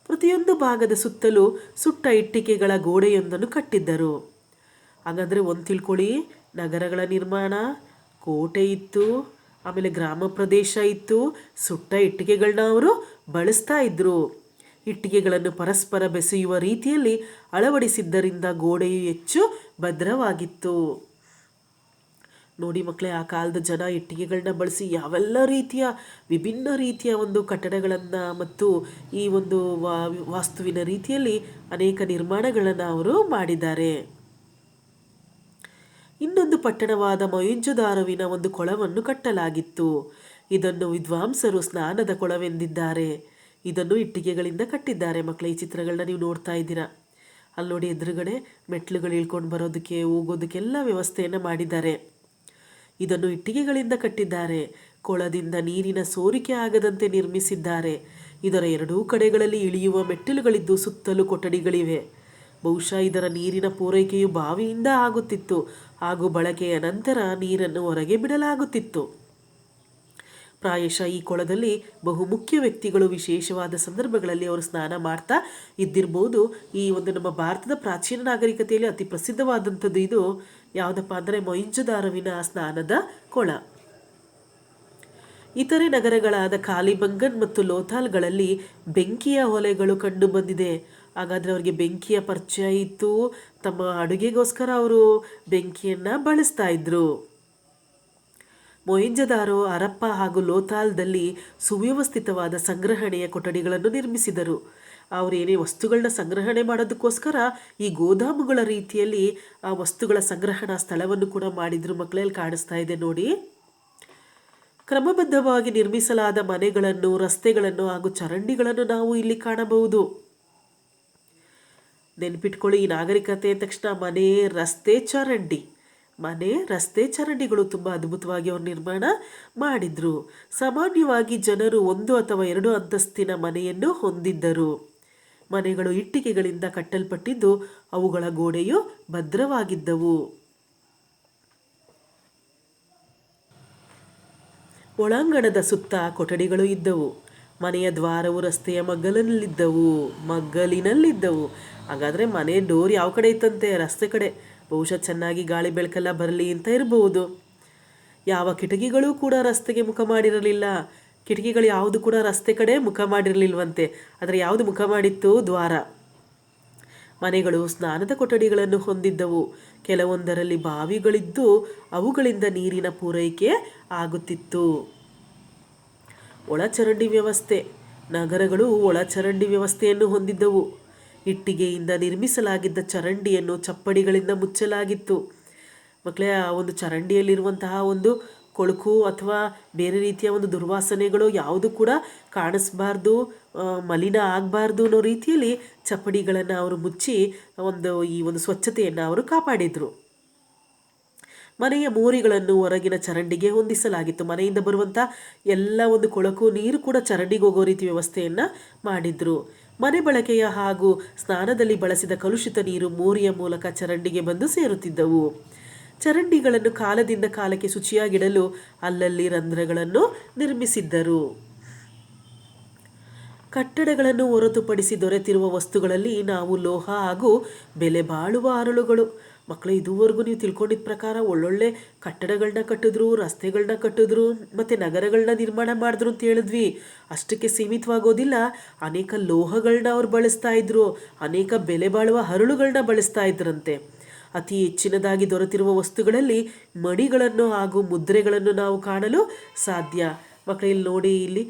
ಪ್ರತಿಯೊಂದು ಭಾಗದ ಸುತ್ತಲೂ ಸುಟ್ಟ ಇಟ್ಟಿಗೆಗಳ ಗೋಡೆಯೊಂದನ್ನು ಕಟ್ಟಿದ್ದರು. ಹಾಗಾದರೆ ಒಂದು ತಿಳ್ಕೊಳ್ಳಿ, ನಗರಗಳ ನಿರ್ಮಾಣ, ಕೋಟೆ ಇತ್ತು, ಆಮೇಲೆ ಗ್ರಾಮ ಪ್ರದೇಶ ಇತ್ತು, ಸುಟ್ಟ ಇಟ್ಟಿಗೆಗಳನ್ನ ಅವರು ಬಳಸ್ತಾ ಇದ್ದರು. ಇಟ್ಟಿಗೆಗಳನ್ನು ಪರಸ್ಪರ ಬೆಸೆಯುವ ರೀತಿಯಲ್ಲಿ ಅಳವಡಿಸಿದ್ದರಿಂದ ಗೋಡೆಯು ಹೆಚ್ಚು ಭದ್ರವಾಗಿತ್ತು. ನೋಡಿ ಮಕ್ಕಳೇ, ಆ ಕಾಲದ ಜನ ಇಟ್ಟಿಗೆಗಳನ್ನ ಬಳಸಿ ಯಾವೆಲ್ಲ ರೀತಿಯ ವಿಭಿನ್ನ ರೀತಿಯ ಒಂದು ಕಟ್ಟಡಗಳನ್ನು ಮತ್ತು ಈ ಒಂದು ವಾಸ್ತುವಿನ ರೀತಿಯಲ್ಲಿ ಅನೇಕ ನಿರ್ಮಾಣಗಳನ್ನು ಅವರು ಮಾಡಿದ್ದಾರೆ. ಇನ್ನೊಂದು ಪಟ್ಟಣವಾದ ಮೊಹೆಂಜೊದಾರೊವಿನ ಒಂದು ಕೊಳವನ್ನು ಕಟ್ಟಲಾಗಿತ್ತು. ಇದನ್ನು ವಿದ್ವಾಂಸರು ಸ್ನಾನದ ಕೊಳವೆಂದಿದ್ದಾರೆ. ಇದನ್ನು ಇಟ್ಟಿಗೆಗಳಿಂದ ಕಟ್ಟಿದ್ದಾರೆ. ಮಕ್ಕಳೇ, ಈ ಚಿತ್ರಗಳನ್ನ ನೀವು ನೋಡ್ತಾ ಇದ್ದೀರಾ. ಅಲ್ಲಿ ನೋಡಿ, ಎದುರುಗಡೆ ಮೆಟ್ಲುಗಳು ಇಳ್ಕೊಂಡು ಬರೋದಕ್ಕೆ, ಹೋಗೋದಕ್ಕೆಲ್ಲ ವ್ಯವಸ್ಥೆಯನ್ನು ಮಾಡಿದ್ದಾರೆ. ಇದನ್ನು ಇಟ್ಟಿಗೆಗಳಿಂದ ಕಟ್ಟಿದ್ದಾರೆ. ಕೊಳದಿಂದ ನೀರಿನ ಸೋರಿಕೆ ಆಗದಂತೆ ನಿರ್ಮಿಸಿದ್ದಾರೆ. ಇದರ 2 ಕಡೆಗಳಲ್ಲಿ ಇಳಿಯುವ ಮೆಟ್ಟಿಲುಗಳಿದ್ದು ಸುತ್ತಲೂ ಕೊಠಡಿಗಳಿವೆ. ಬಹುಶಃ ಇದರ ನೀರಿನ ಪೂರೈಕೆಯು ಬಾವಿಯಿಂದ ಆಗುತ್ತಿತ್ತು ಹಾಗೂ ಬಳಕೆಯ ನಂತರ ನೀರನ್ನು ಹೊರಗೆ ಬಿಡಲಾಗುತ್ತಿತ್ತು. ಪ್ರಾಯಶಃ ಈ ಕೊಳದಲ್ಲಿ ಬಹುಮುಖ್ಯ ವ್ಯಕ್ತಿಗಳು ವಿಶೇಷವಾದ ಸಂದರ್ಭಗಳಲ್ಲಿ ಅವರು ಸ್ನಾನ ಮಾಡ್ತಾ ಇದ್ದಿರ್ಬೋದು. ಈ ಒಂದು ನಮ್ಮ ಭಾರತದ ಪ್ರಾಚೀನ ನಾಗರಿಕತೆಯಲ್ಲಿ ಅತಿ ಪ್ರಸಿದ್ಧವಾದಂಥದ್ದು ಇದು ಯಾವುದಪ್ಪ ಅಂದರೆ ಮೊಹೆಂಜೊದಾರೊವಿನ ಸ್ನಾನದ ಕೊಳ. ಇತರೆ ನಗರಗಳಾದ ಕಾಲಿಬಂಗನ್ ಮತ್ತು ಲೋಥಾಲ್ಗಳಲ್ಲಿ ಬೆಂಕಿಯ ಹೊಲೆಗಳು ಕಂಡು ಬಂದಿದೆ. ಹಾಗಾದರೆ ಅವರಿಗೆ ಬೆಂಕಿಯ ಪರಿಚಯ ಇತ್ತು. ತಮ್ಮ ಅಡುಗೆಗೋಸ್ಕರ ಅವರು ಬೆಂಕಿಯನ್ನು ಬಳಸ್ತಾ ಇದ್ರು. ಮೊಹೆಂಜೊದಾರೋ, ಹರಪ್ಪ ಹಾಗೂ ಲೋಥಾಲ್ದಲ್ಲಿ ಸುವ್ಯವಸ್ಥಿತವಾದ ಸಂಗ್ರಹಣೆಯ ಕೊಠಡಿಗಳನ್ನು ನಿರ್ಮಿಸಿದರು. ಅವರೇನೇ ವಸ್ತುಗಳನ್ನ ಸಂಗ್ರಹಣೆ ಮಾಡೋದಕ್ಕೋಸ್ಕರ ಈ ಗೋದಾಮುಗಳ ರೀತಿಯಲ್ಲಿ ಆ ವಸ್ತುಗಳ ಸಂಗ್ರಹಣಾ ಸ್ಥಳವನ್ನು ಕೂಡ ಮಾಡಿದ್ರು. ಮಕ್ಕಳಲ್ಲಿ ಕಾಣಿಸ್ತಾ ಇದೆ ನೋಡಿ. ಕ್ರಮಬದ್ಧವಾಗಿ ನಿರ್ಮಿಸಲಾದ ಮನೆಗಳನ್ನು, ರಸ್ತೆಗಳನ್ನು ಹಾಗೂ ಚರಂಡಿಗಳನ್ನು ನಾವು ಇಲ್ಲಿ ಕಾಣಬಹುದು. ನೆನ್ಪಿಟ್ಕೊಳ್ಳಿ, ಈ ನಾಗರಿಕತೆ ಅಂದ ತಕ್ಷಣ ಮನೆ, ರಸ್ತೆ, ಚರಂಡಿ. ಮನೆ, ರಸ್ತೆ, ಚರಂಡಿಗಳು ತುಂಬ ಅದ್ಭುತವಾಗಿ ಅವರು ನಿರ್ಮಾಣ ಮಾಡಿದ್ರು. ಸಾಮಾನ್ಯವಾಗಿ ಜನರು 1 ಅಥವಾ 2 ಅಂತಸ್ತಿನ ಮನೆಯನ್ನು ಹೊಂದಿದ್ದರು. ಮನೆಗಳು ಇಟ್ಟಿಗೆಗಳಿಂದ ಕಟ್ಟಲ್ಪಟ್ಟಿದ್ದು ಅವುಗಳ ಗೋಡೆಯು ಭದ್ರವಾಗಿದ್ದವು. ಒಳಾಂಗಣದ ಸುತ್ತ ಕೊಠಡಿಗಳು ಇದ್ದವು. ಮನೆಯ ದ್ವಾರವು ರಸ್ತೆಯ ಮಗ್ಗಲಿನಲ್ಲಿದ್ದವು. ಹಾಗಾದರೆ ಮನೆ ಡೋರ್ ಯಾವ ಕಡೆ ಇತ್ತಂತೆ? ರಸ್ತೆ ಕಡೆ. ಬಹುಶಃ ಚೆನ್ನಾಗಿ ಗಾಳಿ ಬೆಳಕೆಲ್ಲ ಬರಲಿ ಅಂತ ಇರಬಹುದು. ಯಾವ ಕಿಟಕಿಗಳೂ ಕೂಡ ರಸ್ತೆಗೆ ಮುಖ ಮಾಡಿರಲಿಲ್ಲ. ಕಿಟಕಿಗಳು ಯಾವುದು ಕೂಡ ರಸ್ತೆ ಕಡೆ ಮುಖ ಮಾಡಿರಲಿಲ್ವಂತೆ. ಆದರೆ ಯಾವುದು ಮುಖ ಮಾಡಿತ್ತು? ದ್ವಾರ. ಮನೆಗಳು ಸ್ನಾನದ ಕೊಠಡಿಗಳನ್ನು ಹೊಂದಿದ್ದವು. ಕೆಲವೊಂದರಲ್ಲಿ ಬಾವಿಗಳಿದ್ದು ಅವುಗಳಿಂದ ನೀರಿನ ಪೂರೈಕೆ ಆಗುತ್ತಿತ್ತು. ಒಳಚರಂಡಿ ವ್ಯವಸ್ಥೆ. ನಗರಗಳು ಒಳಚರಂಡಿ ವ್ಯವಸ್ಥೆಯನ್ನು ಹೊಂದಿದ್ದವು. ಇಟ್ಟಿಗೆಯಿಂದ ನಿರ್ಮಿಸಲಾಗಿದ್ದ ಚರಂಡಿಯನ್ನು ಚಪ್ಪಡಿಗಳಿಂದ ಮುಚ್ಚಲಾಗಿತ್ತು. ಮಕ್ಕಳೇ, ಆ ಒಂದು ಚರಂಡಿಯಲ್ಲಿರುವಂತಹ ಒಂದು ಕೊಳಕು ಅಥವಾ ಬೇರೆ ರೀತಿಯ ಒಂದು ದುರ್ವಾಸನೆಗಳು ಯಾವುದು ಕೂಡ ಕಾಣಿಸ್ಬಾರ್ದು, ಮಲಿನ ಆಗಬಾರ್ದು ಅನ್ನೋ ರೀತಿಯಲ್ಲಿ ಚಪ್ಪಡಿಗಳನ್ನು ಅವರು ಮುಚ್ಚಿ ಈ ಒಂದು ಸ್ವಚ್ಛತೆಯನ್ನು ಅವರು ಕಾಪಾಡಿದರು. ಮನೆಯ ಮೋರಿಗಳನ್ನು ಹೊರಗಿನ ಚರಂಡಿಗೆ ಹೊಂದಿಸಲಾಗಿತ್ತು. ಮನೆಯಿಂದ ಬರುವಂಥ ಎಲ್ಲ ಒಂದು ಕೊಳಕು ನೀರು ಕೂಡ ಚರಂಡಿಗೆ ಹೋಗೋ ರೀತಿ ವ್ಯವಸ್ಥೆಯನ್ನು ಮಾಡಿದ್ರು. ಮನೆ ಬಳಕೆಯ ಹಾಗೂ ಸ್ನಾನದಲ್ಲಿ ಬಳಸಿದ ಕಲುಷಿತ ನೀರು ಮೋರಿಯ ಮೂಲಕ ಚರಂಡಿಗೆ ಬಂದು ಸೇರುತ್ತಿದ್ದವು. ಚರಂಡಿಗಳನ್ನು ಕಾಲದಿಂದ ಕಾಲಕ್ಕೆ ಶುಚಿಯಾಗಿಡಲು ಅಲ್ಲಲ್ಲಿ ರಂಧ್ರಗಳನ್ನು ನಿರ್ಮಿಸಿದ್ದರು. ಕಟ್ಟಡಗಳನ್ನು ಹೊರತುಪಡಿಸಿ ದೊರೆತಿರುವ ವಸ್ತುಗಳಲ್ಲಿ ನಾವು ಲೋಹ ಹಾಗೂ ಬೆಲೆ ಬಾಳುವ ಹರಳುಗಳು. ಮಕ್ಕಳು, ಇದುವರೆಗೂ ನೀವು ತಿಳ್ಕೊಂಡಿದ್ದ ಪ್ರಕಾರ ಒಳ್ಳೊಳ್ಳೆ ಕಟ್ಟಡಗಳನ್ನ ಕಟ್ಟಿದ್ರು, ರಸ್ತೆಗಳನ್ನ ಕಟ್ಟಿದ್ರು, ಮತ್ತು ನಗರಗಳನ್ನ ನಿರ್ಮಾಣ ಮಾಡಿದ್ರು ಅಂತ ಹೇಳಿದ್ವಿ. ಅಷ್ಟಕ್ಕೆ ಸೀಮಿತವಾಗೋದಿಲ್ಲ. ಅನೇಕ ಲೋಹಗಳನ್ನ ಅವ್ರು ಬಳಸ್ತಾ ಇದ್ರು, ಅನೇಕ ಬೆಲೆ ಬಾಳುವ ಹರಳುಗಳನ್ನ ಬಳಸ್ತಾ ಇದ್ರಂತೆ. ಅತಿ ಹೆಚ್ಚಿನದಾಗಿ ದೊರೆತಿರುವ ವಸ್ತುಗಳಲ್ಲಿ ಮಣಿಗಳನ್ನು ಹಾಗೂ ಮುದ್ರೆಗಳನ್ನು ನಾವು ಕಾಣಲು ಸಾಧ್ಯ. ಮಕ್ಕಳು, ಇಲ್ಲಿ ನೋಡಿ, ಇಲ್ಲಿ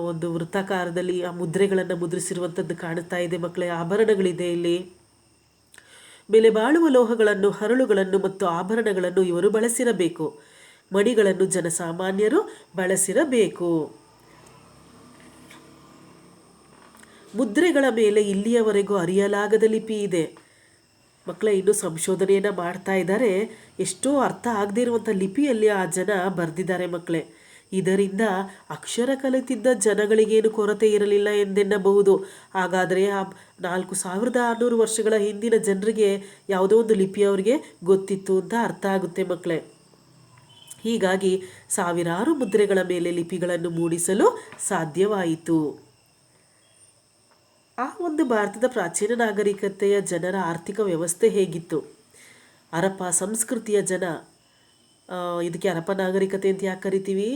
ಒಂದು ವೃತ್ತಾಕಾರದಲ್ಲಿ ಆ ಮುದ್ರೆಗಳನ್ನು ಮುದ್ರಿಸಿರುವಂಥದ್ದು ಕಾಣುತ್ತಾ ಇದೆ. ಮಕ್ಕಳೇ, ಆಭರಣಗಳಿದೆ ಇಲ್ಲಿ. ಬೆಲೆ ಬಾಳುವ ಲೋಹಗಳನ್ನು, ಹರಳುಗಳನ್ನು ಮತ್ತು ಆಭರಣಗಳನ್ನು ಇವರು ಬಳಸಿರಬೇಕು. ಮಣಿಗಳನ್ನು ಜನಸಾಮಾನ್ಯರು ಬಳಸಿರಬೇಕು. ಮುದ್ರೆಗಳ ಮೇಲೆ ಇಲ್ಲಿಯವರೆಗೂ ಅರಿಯಲಾಗದ ಲಿಪಿ ಇದೆ. ಮಕ್ಕಳ, ಇನ್ನೂ ಸಂಶೋಧನೆಯನ್ನು ಮಾಡ್ತಾ ಇದ್ದಾರೆ. ಎಷ್ಟೋ ಅರ್ಥ ಆಗದೇ ಇರುವಂಥ ಲಿಪಿಯಲ್ಲಿ ಆ ಜನ ಬರೆದಿದ್ದಾರೆ ಮಕ್ಕಳೇ. ಇದರಿಂದ ಅಕ್ಷರ ಕಲಿತಿದ್ದ ಜನಗಳಿಗೇನು ಕೊರತೆ ಇರಲಿಲ್ಲ ಎಂದೆನ್ನಬಹುದು. ಹಾಗಾದರೆ ಆ 4600 ವರ್ಷಗಳ ಹಿಂದಿನ ಜನರಿಗೆ ಯಾವುದೋ ಒಂದು ಲಿಪಿ ಅವರಿಗೆ ಗೊತ್ತಿತ್ತು ಅಂತ ಅರ್ಥ ಆಗುತ್ತೆ ಮಕ್ಕಳೇ. ಹೀಗಾಗಿ ಸಾವಿರಾರು ಮುದ್ರೆಗಳ ಮೇಲೆ ಲಿಪಿಗಳನ್ನು ಮೂಡಿಸಲು ಸಾಧ್ಯವಾಯಿತು. ಆ ಒಂದು ಭಾರತದ ಪ್ರಾಚೀನ ನಾಗರಿಕತೆಯ ಜನರ ಆರ್ಥಿಕ ವ್ಯವಸ್ಥೆ ಹೇಗಿತ್ತು? ಹರಪ್ಪ ಸಂಸ್ಕೃತಿಯ ಜನ, ಇದಕ್ಕೆ ಹರಪ್ಪ ನಾಗರಿಕತೆ ಅಂತ ಯಾಕೆ ಕರಿತೀವಿ?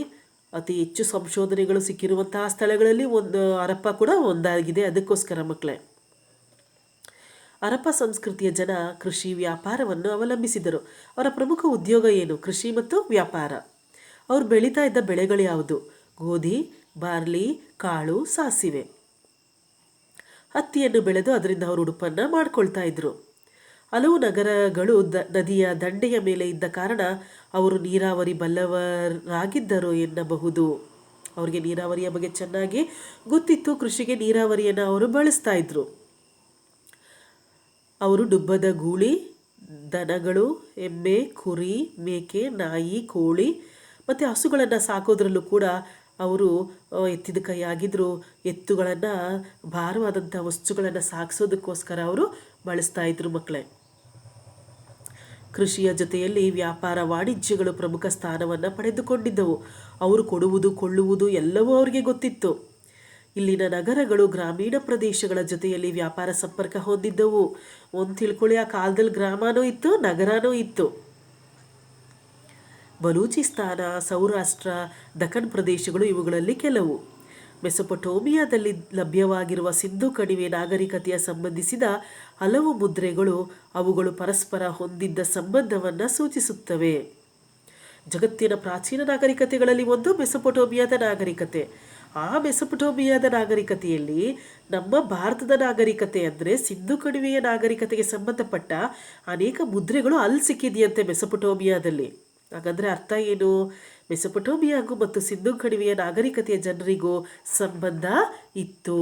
ಅತಿ ಹೆಚ್ಚು ಸಂಶೋಧನೆಗಳು ಸಿಕ್ಕಿರುವಂತಹ ಸ್ಥಳಗಳಲ್ಲಿ ಒಂದು ಹರಪ್ಪ ಕೂಡ ಒಂದಾಗಿದೆ. ಅದಕ್ಕೋಸ್ಕರ ಮಕ್ಕಳೇ, ಹರಪ್ಪ ಸಂಸ್ಕೃತಿಯ ಜನ ಕೃಷಿ ವ್ಯಾಪಾರವನ್ನು ಅವಲಂಬಿಸಿದರು. ಅವರ ಪ್ರಮುಖ ಉದ್ಯೋಗ ಏನು? ಕೃಷಿ ಮತ್ತು ವ್ಯಾಪಾರ. ಅವರು ಬೆಳೀತಾ ಇದ್ದ ಬೆಳೆಗಳು ಯಾವುದು? ಗೋಧಿ, ಬಾರ್ಲಿ, ಕಾಳು, ಸಾಸಿವೆ. ಹತ್ತಿಯನ್ನು ಬೆಳೆದು ಅದರಿಂದ ಅವರು ಉಡುಪನ್ನು ಮಾಡ್ಕೊಳ್ತಾ ಇದ್ರು. ಹಲವು ನಗರಗಳು ನದಿಯ ದಂಡೆಯ ಮೇಲೆ ಇದ್ದ ಕಾರಣ ಅವರು ನೀರಾವರಿ ಬಲ್ಲವರಾಗಿದ್ದರು ಎನ್ನಬಹುದು. ಅವರಿಗೆ ನೀರಾವರಿಯ ಬಗ್ಗೆ ಚೆನ್ನಾಗಿ ಗೊತ್ತಿತ್ತು. ಕೃಷಿಗೆ ನೀರಾವರಿಯನ್ನು ಅವರು ಬಳಸ್ತಾ ಇದ್ರು. ಅವರು ಡುಬ್ಬದ ಗೂಳಿ, ದನಗಳು, ಎಮ್ಮೆ, ಕುರಿ, ಮೇಕೆ, ನಾಯಿ, ಕೋಳಿ ಮತ್ತು ಹಸುಗಳನ್ನು ಸಾಕೋದ್ರಲ್ಲೂ ಕೂಡ ಅವರು ಎತ್ತಿದ ಕೈಯಾಗಿದ್ದರು. ಎತ್ತುಗಳನ್ನು, ಭಾರವಾದಂಥ ವಸ್ತುಗಳನ್ನು ಸಾಗಿಸೋದಕ್ಕೋಸ್ಕರ ಅವರು ಬಳಸ್ತಾ ಇದ್ರು ಮಕ್ಕಳೇ. ಕೃಷಿಯ ಜೊತೆಯಲ್ಲಿ ವ್ಯಾಪಾರ, ವಾಣಿಜ್ಯಗಳು ಪ್ರಮುಖ ಸ್ಥಾನವನ್ನು ಪಡೆದುಕೊಂಡಿದ್ದವು. ಅವರು ಕೊಡುವುದು, ಕೊಳ್ಳುವುದು ಎಲ್ಲವೂ ಅವರಿಗೆ ಗೊತ್ತಿತ್ತು. ಇಲ್ಲಿನ ನಗರಗಳು ಗ್ರಾಮೀಣ ಪ್ರದೇಶಗಳ ಜೊತೆಯಲ್ಲಿ ವ್ಯಾಪಾರ ಸಂಪರ್ಕ ಹೊಂದಿದ್ದವು. ಒಂದು ತಿಳ್ಕೊಳ್ಳಿ, ಆ ಕಾಲದಲ್ಲಿ ಗ್ರಾಮನೂ ಇತ್ತು, ನಗರನೂ ಇತ್ತು. ಬಲೂಚಿಸ್ತಾನ, ಸೌರಾಷ್ಟ್ರ, ದಖನ್ ಪ್ರದೇಶಗಳು ಇವುಗಳಲ್ಲಿ ಕೆಲವು. ಮೆಸೊಪೊಟೋಮಿಯಾದಲ್ಲಿ ಲಭ್ಯವಾಗಿರುವ ಸಿಂಧು ಕಣಿವೆ ನಾಗರಿಕತೆಯ ಸಂಬಂಧಿಸಿದ ಹಲವು ಮುದ್ರೆಗಳು ಅವುಗಳು ಪರಸ್ಪರ ಹೊಂದಿದ್ದ ಸಂಬಂಧವನ್ನು ಸೂಚಿಸುತ್ತವೆ. ಜಗತ್ತಿನ ಪ್ರಾಚೀನ ನಾಗರಿಕತೆಗಳಲ್ಲಿ ಒಂದು ಮೆಸೊಪೊಟೋಮಿಯಾದ ನಾಗರಿಕತೆ. ಆ ಮೆಸೊಪೊಟೋಮಿಯಾದ ನಾಗರಿಕತೆಯಲ್ಲಿ ನಮ್ಮ ಭಾರತದ ನಾಗರಿಕತೆ ಅಂದರೆ ಸಿಂಧು ಕಣಿವೆಯ ನಾಗರಿಕತೆಗೆ ಸಂಬಂಧಪಟ್ಟ ಅನೇಕ ಮುದ್ರೆಗಳು ಅಲ್ಲಿ ಸಿಕ್ಕಿದೆಯಂತೆ ಮೆಸೊಪೊಟೋಮಿಯಾದಲ್ಲಿ. ಹಾಗಾದರೆ ಅರ್ಥ ಏನು? ಮೆಸೊಪೊಟೋಮಿಯಾಗೂ ಮತ್ತು ಸಿಂಧು ಕಣಿವೆಯ ನಾಗರಿಕತೆಯ ಜನರಿಗೂ ಸಂಬಂಧ ಇತ್ತು.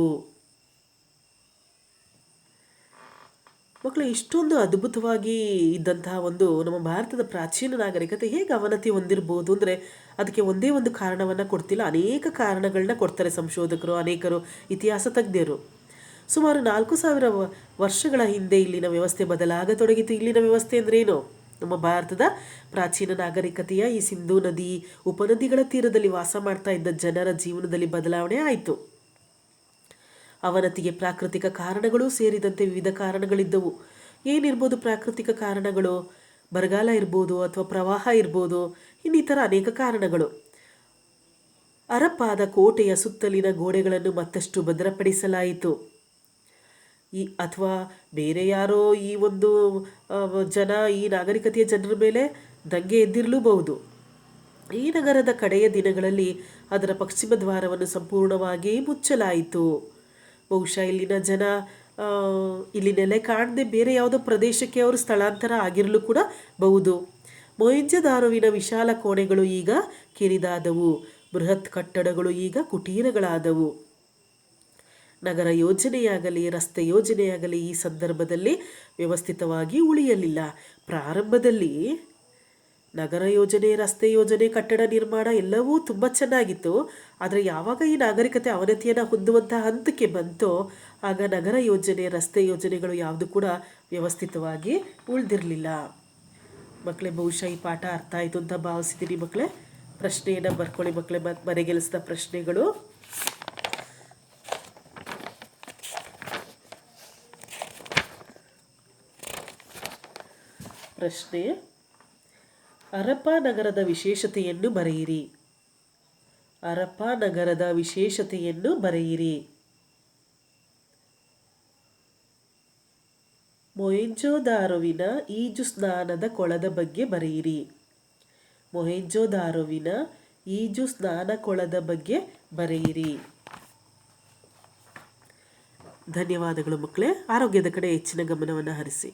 ಮಕ್ಕಳು ಇಷ್ಟೊಂದು ಅದ್ಭುತವಾಗಿ ಇದ್ದಂತಹ ಒಂದು ನಮ್ಮ ಭಾರತದ ಪ್ರಾಚೀನ ನಾಗರಿಕತೆ ಹೇಗೆ ಅವನತಿ ಹೊಂದಿರ್ಬೋದು ಅಂದರೆ ಅದಕ್ಕೆ ಒಂದೇ ಒಂದು ಕಾರಣವನ್ನು ಕೊಡ್ತಿಲ್ಲ, ಅನೇಕ ಕಾರಣಗಳನ್ನ ಕೊಡ್ತಾರೆ ಸಂಶೋಧಕರು, ಅನೇಕರು ಇತಿಹಾಸ ತಜ್ಞರು. ಸುಮಾರು 4000 ವರ್ಷಗಳ ಹಿಂದೆ ಇಲ್ಲಿನ ವ್ಯವಸ್ಥೆ ಬದಲಾಗತೊಡಗಿತು. ಇಲ್ಲಿನ ವ್ಯವಸ್ಥೆ ಅಂದ್ರೇನು? ನಮ್ಮ ಭಾರತದ ಪ್ರಾಚೀನ ನಾಗರಿಕತೆಯ ಈ ಸಿಂಧೂ ನದಿ ಉಪನದಿಗಳ ತೀರದಲ್ಲಿ ವಾಸ ಮಾಡ್ತಾ ಇದ್ದ ಜನರ ಜೀವನದಲ್ಲಿ ಬದಲಾವಣೆ ಆಯಿತು. ಅವನತಿಗೆ ಪ್ರಾಕೃತಿಕ ಕಾರಣಗಳು ಸೇರಿದಂತೆ ವಿವಿಧ ಕಾರಣಗಳಿದ್ದವು. ಏನಿರ್ಬೋದು ಪ್ರಾಕೃತಿಕ ಕಾರಣಗಳು? ಬರಗಾಲ ಇರ್ಬೋದು, ಅಥವಾ ಪ್ರವಾಹ ಇರ್ಬೋದು, ಇನ್ನಿತರ ಅನೇಕ ಕಾರಣಗಳು. ಹರಪ್ಪಾದ ಕೋಟೆಯ ಸುತ್ತಲಿನ ಗೋಡೆಗಳನ್ನು ಮತ್ತಷ್ಟು ಭದ್ರಪಡಿಸಲಾಯಿತು. ಅಥವಾ ಬೇರೆ ಯಾರೋ ಈ ಒಂದು ಜನ, ಈ ನಾಗರಿಕತೆಯ ಜನರ ಮೇಲೆ ದಂಗೆ ಎದ್ದಿರಲೂಬಹುದು. ಈ ನಗರದ ಕಡೆಯ ದಿನಗಳಲ್ಲಿ ಅದರ ಪಶ್ಚಿಮ ದ್ವಾರವನ್ನು ಸಂಪೂರ್ಣವಾಗಿ ಮುಚ್ಚಲಾಯಿತು. ಬಹುಶಃ ಇಲ್ಲಿನ ಜನ ಇಲ್ಲಿ ನೆಲೆ ಕಾಣದೆ ಬೇರೆ ಯಾವುದೋ ಪ್ರದೇಶಕ್ಕೆ ಅವರು ಸ್ಥಳಾಂತರ ಆಗಿರಲು ಕೂಡ ಬಹುದು. ಮೊಹೆಂಜೊದಾರೊವಿನ ವಿಶಾಲ ಕೋಣೆಗಳು ಈಗ ಕಿರಿದಾದವು, ಬೃಹತ್ ಕಟ್ಟಡಗಳು ಈಗ ಕುಟೀರಗಳಾದವು. ನಗರ ಯೋಜನೆಯಾಗಲಿ ರಸ್ತೆ ಯೋಜನೆಯಾಗಲಿ ಈ ಸಂದರ್ಭದಲ್ಲಿ ವ್ಯವಸ್ಥಿತವಾಗಿ ಉಳಿಯಲಿಲ್ಲ. ಪ್ರಾರಂಭದಲ್ಲಿ ನಗರ ಯೋಜನೆ, ರಸ್ತೆ ಯೋಜನೆ, ಕಟ್ಟಡ ನಿರ್ಮಾಣ ಎಲ್ಲವೂ ತುಂಬ ಚೆನ್ನಾಗಿತ್ತು. ಆದರೆ ಯಾವಾಗ ಈ ನಾಗರಿಕತೆ ಅವನತಿಯನ್ನು ಹೊಂದುವಂತಹ ಹಂತಕ್ಕೆ ಬಂತೋ ಆಗ ನಗರ ಯೋಜನೆ, ರಸ್ತೆ ಯೋಜನೆಗಳು ಯಾವುದು ಕೂಡ ವ್ಯವಸ್ಥಿತವಾಗಿ ಉಳಿದಿರಲಿಲ್ಲ. ಮಕ್ಕಳೇ, ಬಹುಶಃ ಈ ಪಾಠ ಅರ್ಥ ಆಯಿತು ಅಂತ ಭಾವಿಸಿದ್ದೀನಿ. ಮಕ್ಕಳೇ, ಪ್ರಶ್ನೆಯನ್ನು ಬರ್ಕೊಳ್ಳಿ ಮಕ್ಕಳೇ. ಮನೆಗೆಲಸದ ಪ್ರಶ್ನೆಗಳು. ಪ್ರಶ್ನೆ: ಹರಪ್ಪ ನಗರದ ವಿಶೇಷತೆಯನ್ನು ಬರೆಯಿರಿ. ಹರಪ್ಪ ನಗರದ ವಿಶೇಷತೆಯನ್ನು ಬರೆಯಿರಿ. ಮೊಹೆಂಜೊದಾರೊವಿನ ಈಜು ಸ್ನಾನದ ಕೊಳದ ಬಗ್ಗೆ ಬರೆಯಿರಿ. ಮೊಹೆಂಜೊದಾರೊವಿನ ಈಜು ಸ್ನಾನ ಕೊಳದ ಬಗ್ಗೆ ಬರೆಯಿರಿ. ಧನ್ಯವಾದಗಳು ಮಕ್ಕಳೇ. ಆರೋಗ್ಯದ ಕಡೆ ಹೆಚ್ಚಿನ ಗಮನವನ್ನು ಹರಿಸಿ.